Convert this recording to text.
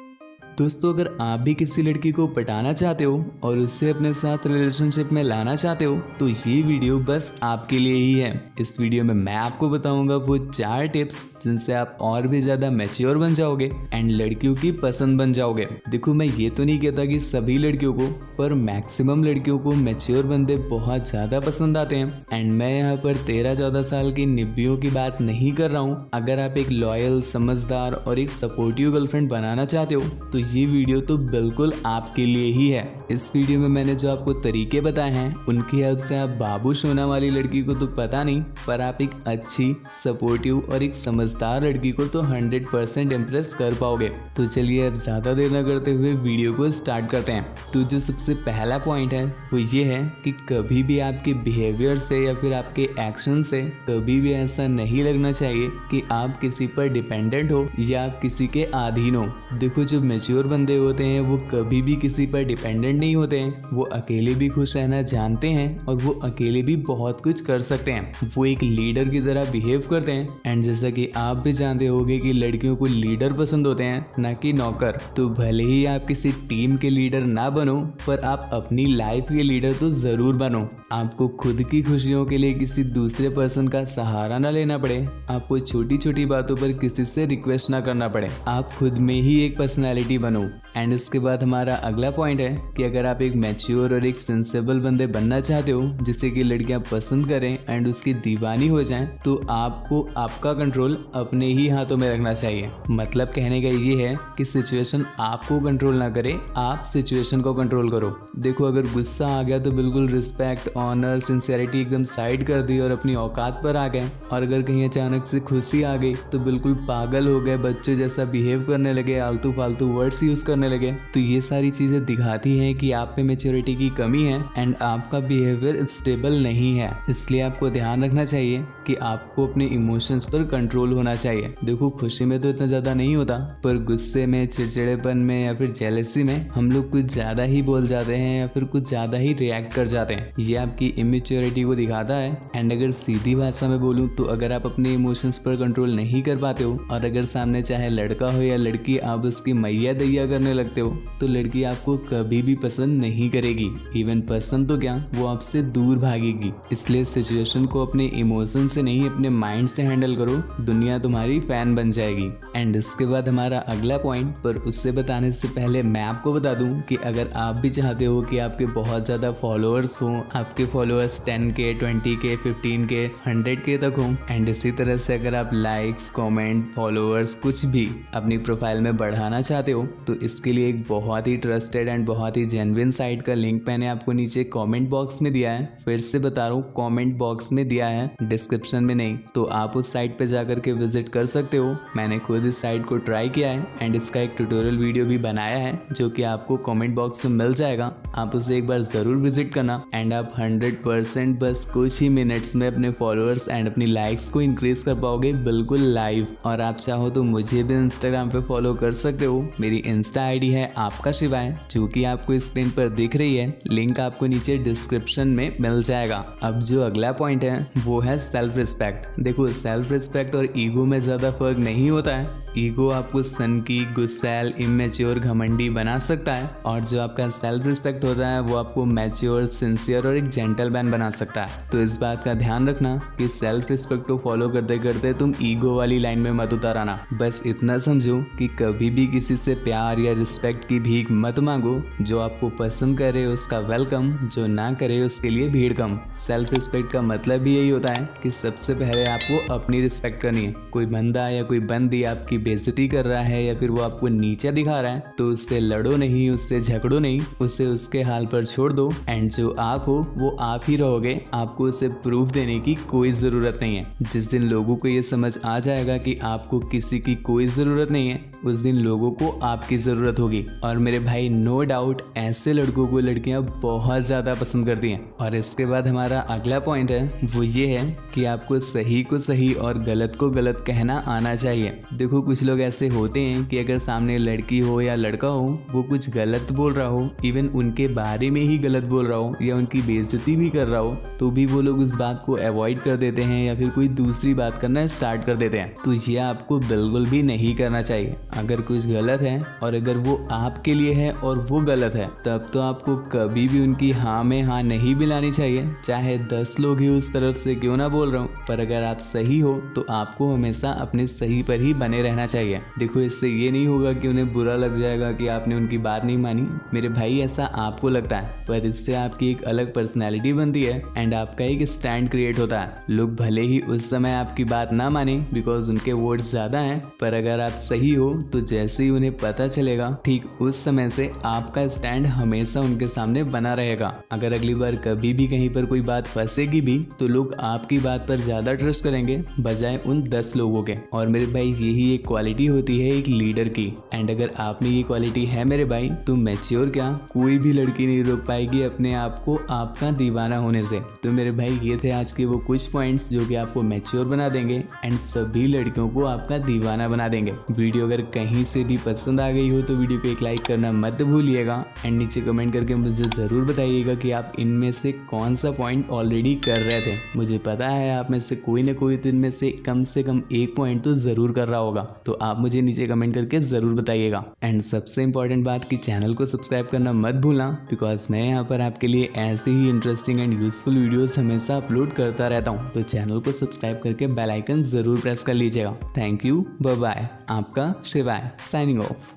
दोस्तों, अगर आप भी किसी लड़की को पटाना चाहते हो और उससे अपने साथ रिलेशनशिप में लाना चाहते हो तो ये वीडियो बस आपके लिए ही है। इस वीडियो में मैं आपको बताऊंगा वो 4 टिप्स जिनसे आप और भी ज़्यादा मैच्योर बन जाओगे एंड लड़कियों की पसंद बन जाओगे। देखो, मैं ये तो नहीं कहता कि सभी लड़कियों को, पर मैक्सिमम लड़कियों को मैच्योर बंदे बहुत ज़्यादा पसंद आते हैं। एंड मैं यहाँ पर 13-14 साल की निब्बियों की बात नहीं कर रहा हूँ। अगर आप एक लॉयल, समझदार और एक सपोर्टिव गर्लफ्रेंड बनाना चाहते हो तो ये वीडियो तो बिल्कुल आपके लिए ही है। इस वीडियो में मैंने जो आपको तरीके बताए हैं उनकी हेल्प से आप बाबू सोना वाली लड़की को तो पता नहीं, पर आप एक अच्छी, सपोर्टिव और एक समझदार लड़की को तो 100% इम्प्रेस कर पाओगे। तो चलिए अब ज़्यादा देर न करते हुए वीडियो को स्टार्ट करते हैं। तो जो सबसे पहला पॉइंट है वो ये है कि कभी भी आपके बिहेवियर से या फिर आपके एक्शन से कभी भी ऐसा नहीं लगना चाहिए कि आप किसी पर डिपेंडेंट हो या आप किसी के अधीन हो। देखो, जो मैच्योर बंदे होते हैं वो कभी भी किसी पर डिपेंडेंट नहीं होते हैं। वो अकेले भी खुश रहना जानते हैं और वो अकेले भी बहुत कुछ कर सकते हैं। वो एक लीडर की तरह बिहेव करते हैं। एंड जैसा कि आप भी जानते होंगे कि लड़कियों को लीडर पसंद होते हैं, ना कि नौकर। तो भले ही आप किसी टीम के लीडर ना बनो, पर आप अपनी लाइफ के लीडर तो जरूर बनो। आपको खुद की खुशियों के लिए किसी दूसरे पर्सन का सहारा ना लेना पड़े। आपको छोटी छोटी बातों पर किसी से रिक्वेस्ट ना करना पड़े। आप खुद में ही एक पर्सनैलिटी बनो। एंड इसके बाद हमारा अगला पॉइंट है कि अगर आप एक मैच्योर और एक सेंसेबल बंदे बनना चाहते हो जिसे कि लड़कियां पसंद करें एंड उसकी दीवानी हो जाएं, तो आपको आपका कंट्रोल अपने ही हाथों में रखना चाहिए। मतलब कहने का ये है कि सिचुएशन आपको कंट्रोल ना करे, आप सिचुएशन को कंट्रोल करो। देखो, अगर गुस्सा आ गया तो बिल्कुल रिस्पेक्ट, ऑनर, सिंसियरिटी एकदम साइड कर दी और अपनी औकात पर आ गए। और अगर कहीं अचानक से खुशी आ गई तो बिल्कुल पागल हो गए, बच्चे जैसा बिहेव करने लगे, आलतू फालतू वर्ड्स यूज करने लगे। तो ये सारी चीजें दिखाती हैं कि आप पे मैच्योरिटी की कमी है एंड आपका बिहेवियर स्टेबल नहीं है। इसलिए आपको ध्यान रखना चाहिए कि आपको अपने इमोशंस पर कंट्रोल होना चाहिए। देखो, खुशी में तो इतना ज्यादा नहीं होता, पर गुस्से में, चिड़चिड़ेपन में या फिर जेलसी में हम लोग कुछ ज्यादा ही बोल जाते हैं या फिर कुछ ज्यादा ही रिएक्ट कर जाते हैं। ये आपकी इमेच्योरिटी को दिखाता है। एंड अगर सीधी भाषा में बोलूं तो अगर आप अपने इमोशंस पर कंट्रोल नहीं कर पाते हो और अगर सामने चाहे लड़का हो या लड़की आप उसकी मैया दैया करने लगते हो तो लड़की आपको कभी भी पसंद नहीं करेगी। इवन पसंद तो क्या, वो आपसे दूर भागेगी। इसलिए सिचुएशन को अपने इमोशन से नहीं, अपने माइंड से हैंडल करो। दुनिया तुम्हारी फैन बन जाएगी। एंड इसके बाद हमारा अगला पॉइंट, पर उससे बताने से पहले मैं आपको बता दूं कि अगर आप भी चाहते हो कि आपके बहुत ज़्यादा फॉलोअर्स हों, आपके followers 10K, 20K, 15K, 100K तक हों, एंड इसी तरह से अगर आप लाइक्स, कमेंट, फॉलोअर्स कुछ भी अपनी प्रोफाइल में बढ़ाना चाहते हो, तो इसके लिए एक बहुत ही ट्रस्टेड एंड बहुत ही जेन्युइन साइट का लिंक मैंने आपको नीचे कमेंट बॉक्स में दिया है। फिर से बता रहा हूँ, कमेंट बॉक्स में दिया है, डिस्क्रिप्शन में नहीं। तो आप उस साइट पे जाकर के विजिट कर सकते हो। मैंने खुद इस साइट को ट्राई किया है एंड इसका एक ट्यूटोरियल वीडियो भी बनाया है जो कि आपको कमेंट बॉक्स में मिल जाएगा। आप उसे एक बार ज़रूर विजिट करना एंड आप 100% बस कुछ ही मिनट्स में अपने फॉलोअर्स एंड अपनी लाइक्स को इंक्रीज कर पाओगे, बिल्कुल लाइव। और आप चाहो तो मुझे भी इंस्टाग्राम पे फॉलो कर सकते हो। मेरी इंस्टा आईडी है आपका शिवाय, जो कि आपको स्क्रीन पर दिख रही है। लिंक आपको नीचे डिस्क्रिप्शन में मिल जाएगा। अब जो अगला पॉइंट है वो है सेल्फ रिस्पेक्ट। देखो, सेल्फ रिस्पेक्ट और ईगो में ज़्यादा फर्क नहीं होता है। ईगो आपको सनकी, गुस्सैल, इमेच्योर, घमंडी बना सकता है और जो आपका सेल्फ रिस्पेक्ट होता है वो आपको मैच्योर, सिंसियर और एक जेंटलमैन बना सकता है। तो इस बात का ध्यान रखना कि सेल्फ रिस्पेक्ट को फॉलो करते करते तुम ईगो वाली लाइन में मत उतर आना। बस इतना समझो कि कभी भी किसी से प्यार या रिस्पेक्ट की भीख मत मांगो। जो आपको पसंद करे उसका वेलकम, जो ना करे उसके लिए भीड़ कम। सेल्फ रिस्पेक्ट का मतलब भी यही होता है कि सबसे पहले आपको अपनी रिस्पेक्ट करनी है। कोई बंदा या कोई बंदी आपकी बेइज्जती कर रहा है या फिर वो आपको नीचा दिखा रहा है तो उससे लड़ो नहीं, उससे झगड़ो नहीं, उसे उसके हाल पर छोड़ दो। एंड जो आप हो वो आप ही रहोगे। आपको उसे प्रूफ देने की कोई ज़रूरत नहीं है। जिस दिन लोगों को ये समझ आ जाएगा कि आपको किसी की कोई ज़रूरत नहीं है, उस दिन लोगों को आपकी ज़रूरत होगी। और मेरे भाई, नो डाउट ऐसे लड़कों को लड़कियां बहुत ज़्यादा पसंद करती हैं। और इसके बाद हमारा अगला पॉइंट है वो ये है कि आपको सही को सही और गलत को गलत कहना आना चाहिए। देखो, कुछ लोग ऐसे होते हैं कि अगर सामने लड़की हो या लड़का हो, वो कुछ गलत बोल रहा हो, इवन उनके बारे में ही गलत बोल रहा हो या उनकी बेइज्जती भी कर रहा हो, तो भी वो लोग उस बात को अवॉइड कर देते हैं या फिर कोई दूसरी बात करना स्टार्ट कर देते हैं। तो ये आपको बिल्कुल भी नहीं करना चाहिए। अगर कुछ गलत है और अगर वो आपके लिए है और वो गलत है, तब तो आपको कभी भी उनकी हाँ में हाँ नहीं मिलानी चाहिए, चाहे 10 लोग ही उस तरफ से क्यों ना बोल रहा हूँ। पर अगर आप सही हो तो आपको हमेशा अपने सही पर ही बने रहना चाहिए। देखो, इससे ये नहीं होगा कि उन्हें बुरा लग जाएगा कि आपने उनकी बात नहीं मानी, मेरे भाई, ऐसा आपको लगता है, पर इससे आपकी एक अलग पर्सनैलिटी बनती है एंड आपका एक स्टैंड क्रिएट होता है। लोग भले ही उस समय आपकी बात ना माने बिकॉज उनके वर्ड्स ज्यादा हैं, पर अगर आप सही हो तो जैसे ही उन्हें पता चलेगा, ठीक उस समय से आपका स्टैंड हमेशा उनके सामने बना रहेगा। अगर अगली बार कभी भी कहीं पर कोई बात फंसेगी भी तो लोग आपकी बात पर ज्यादा ट्रस्ट करेंगे बजाय उन 10 लोगों के। और मेरे भाई, यही एक क्वालिटी होती है एक लीडर की। एंड अगर आप में ये क्वालिटी है मेरे भाई, तो मैच्योर क्या, कोई भी लड़की नहीं रोक पाएगी अपने आप को आपका दीवाना होने से। तो मेरे भाई, ये थे आज के वो कुछ पॉइंट्स जो कि आपको मैच्योर बना देंगे एंड सभी लड़कियों को आपका दीवाना बना देंगे। वीडियो अगर कहीं से भी पसंद आ गई हो तो वीडियो को एक लाइक करना मत भूलिएगा एंड नीचे कमेंट करके मुझे ज़रूर बताइएगा कि आप इनमें से कौन सा पॉइंट ऑलरेडी कर रहे थे। मुझे पता है आप में से कोई ना कोई तो इनमें से कम एक पॉइंट तो ज़रूर कर रहा होगा, तो आप मुझे नीचे कमेंट करके ज़रूर बताइएगा। एंड सबसे इंपॉर्टेंट बात कि चैनल को सब्सक्राइब करना मत भूलना, बिकॉज मैं यहाँ पर आपके लिए ऐसे ही इंटरेस्टिंग एंड यूजफुल वीडियोस हमेशा अपलोड करता रहता हूँ। तो चैनल को सब्सक्राइब करके बेल आइकन ज़रूर प्रेस कर लीजिएगा। Thank you, bye bye. आपका शिवाय साइनिंग ऑफ।